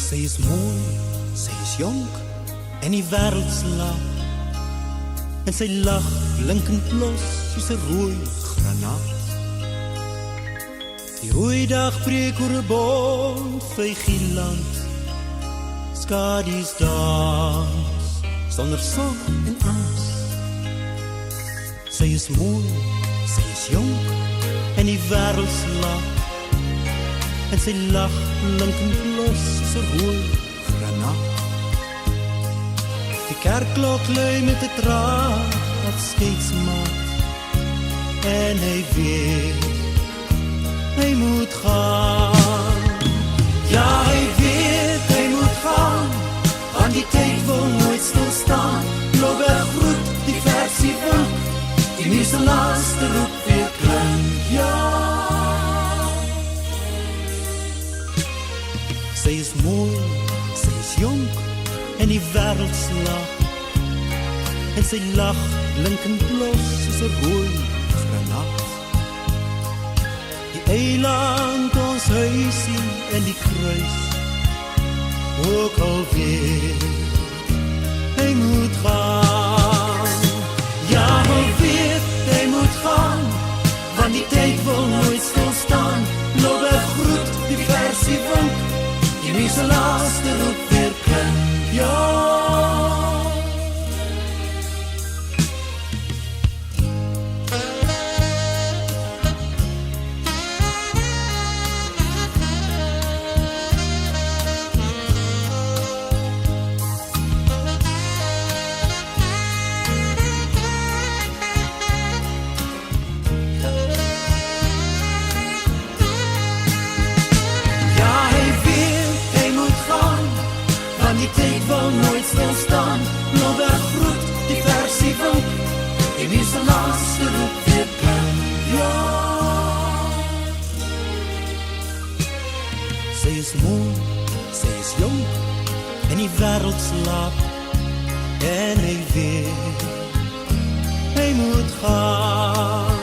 Sy is mooi, sy is jonk en die wêreld slaap. En sy lag blinkend los soos 'n rooi granaat. Die rooi dag breek oor 'n bont vygieland. Skadies dans sonder sorg en angs. Sy is mooi, sy is jonk en die wêreld slaap. En sy lag blinkend los soos 'n rooi granaat. Die kerkklok lui met 'n traan wat steeds maak. En hy weet, hy moet gaan. Ja, hy weet, hy moet gaan. Want die tyd wil nooit stilstaan. Blauwberg groet die versie wind. Die nuus se laaste roep weer klink. Ja. Sy is mooi, sy is jonk en die wêreld slaap. En sy lag blinkend los soos 'n rooi granaat. Die eiland, ons huisie en die kruis. Ook al weet, hy moet gaan. Ja, hy weet, hy moet gaan. Want die tyd wil nooit stilstaan. Blauwberg groet die versie wind. Die nuus se laaste roep weer klink. Ja. Die tyd wil nooit stilstaan. Blauwberg groet die versie wind. Die nuus se laaste roep weer klink. Ja. Sy is mooi, sy is jonk en die wêreld slaap. En hy weet, hy moet gaan.